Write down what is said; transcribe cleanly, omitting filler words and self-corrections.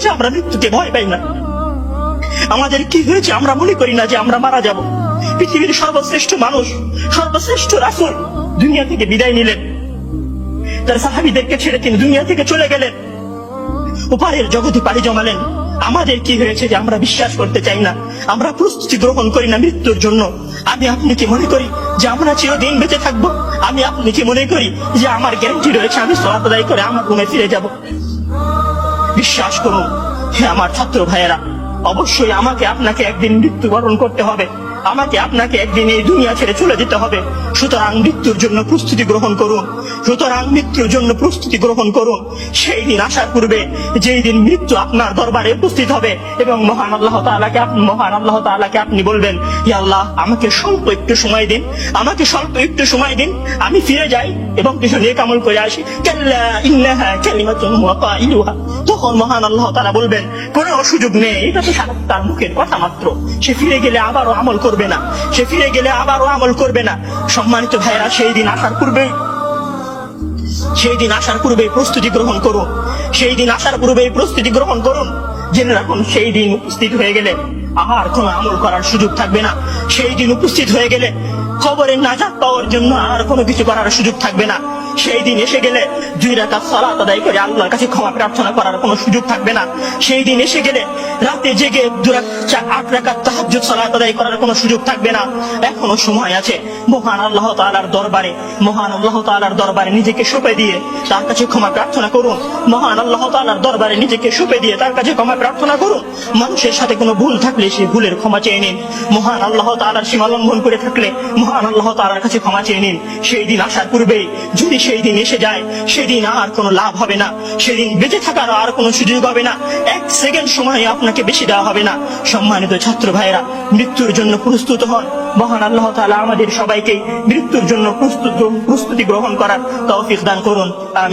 হয়েছে আমরা মৃত্যুকে ভয় পাই না? আমাদের কি হয়েছে আমরা মনে করি না যে আমরা মারা যাব? পৃথিবীর সর্বশ্রেষ্ঠ মানুষ, সর্বশ্রেষ্ঠ রাসূল দুনিয়া থেকে বিদায় নিলেন, তার সাহাবীদেরকে ছেড়ে তিনি দুনিয়া থেকে চলে গেলেন, উপায়ের জগতে পাড়ি জমালেন। আমাদের কি হয়েছে যে আমরা বিশ্বাস করতে চাই না, আমরা প্রস্তুতি গ্রহণ করি না মৃত্যুর জন্য? আমি আপনি কি মনে করি যে আমরা চিরদিন বেঁচে থাকবো? আমি আপনি কি মনে করি যে আমার গ্যারান্টি রয়েছে আমি সালাত আদায় করে আমার রুমে ফিরে যাব? বিশ্বাস করুন হে আমার ছাত্র ভাইয়েরা, অবশ্যই আমাকে আপনাকে একদিন মৃত্যুবরণ করতে হবে, আমাকে আপনাকে একদিন এই দুনিয়া ছেড়ে চলে যেতে হবে। সুতরাং মৃত্যুর জন্য প্রস্তুতি গ্রহণ করুন, সুতরাং মৃত্যুর জন্য প্রস্তুতি গ্রহণ করুন। সেই দিন আসার পূর্বে, যেই দিন মৃত্যু আপনার দরবারে উপস্থিত হবে এবং মহান আল্লাহ তাআলাকে আপনি বলবেন, ইয়া আল্লাহ আমাকে স্বল্প একটু সময় দিন, আমাকে স্বল্প একটু সময় দিন, আমি ফিরে যাই এবং কিছু নেক আমল করে আসি। কাল্লা ইন্নাহা কালিমাতুন ওয়া কাইলুহা। তখন মহান আল্লাহ তাআলা বলবেন, কোনো সুযোগ নেই, এটা তো তার মুখের কথা মাত্র, সে ফিরে গেলে আবারও আমল করবে না, সে ফিরে গেলে আবারও আমল করবে না। সম্মানিত ভাইরা, সেই দিন আসার পূর্বেই প্রস্তুতি গ্রহণ করুন, সেই দিন আসার পূর্বেই প্রস্তুতি গ্রহণ করুন। জেনে রাখুন সেই দিন উপস্থিত হয়ে গেলে আর কোনো আমল করার সুযোগ থাকবে না। সেই দিন উপস্থিত হয়ে গেলে কবরের নাজাত পাওয়ার জন্য আর কোনো কিছু করার সুযোগ থাকবে না। সেই দিন এসে গেলে 2 রাকাত সালাত আদায় করে আল্লাহর কাছে ক্ষমা প্রার্থনা করার কোনো সুযোগ থাকবে না। সেই দিন এসে গেলে রাতে জেগে 8 রাকাত তাহাজ্জুদ সালাত আদায় করার কোনো সুযোগ থাকবে না। এখনো সময় আছে। মহান আল্লাহ তাআলার দরবারে নিজেকে সঁপে দিয়ে তার কাছে ক্ষমা প্রার্থনা করুন। মহান আল্লাহ তাআলার দরবারে নিজেকে সঁপে দিয়ে তার কাছে ক্ষমা প্রার্থনা করুন। মানুষের সাথে কোনো ভুল থাকলে সেই ভুলের ক্ষমা চেয়ে নিন। মহান আল্লাহ তাআলার সীমা লঙ্ঘন করে থাকলে মহান আল্লাহ তাআলার কাছে ক্ষমা চেয়ে নিন। সেই দিন আসার পূর্বেই যদি সেই দিন এসে যায়, সেদিন আর কোনো লাভ হবে না, সেদিন বেঁচে থাকার আর কোনো সুযোগ হবে না, 1 সেকেন্ড সময় আপনাকে বেশি দেওয়া হবে না। সম্মানিত ছাত্র ভাইরা, মৃত্যুর জন্য প্রস্তুত হন। মহান আল্লাহ তাআলা আমাদের সবাইকে মৃত্যুর জন্য প্রস্তুতি গ্রহণ করার তৌফিক দান করুন।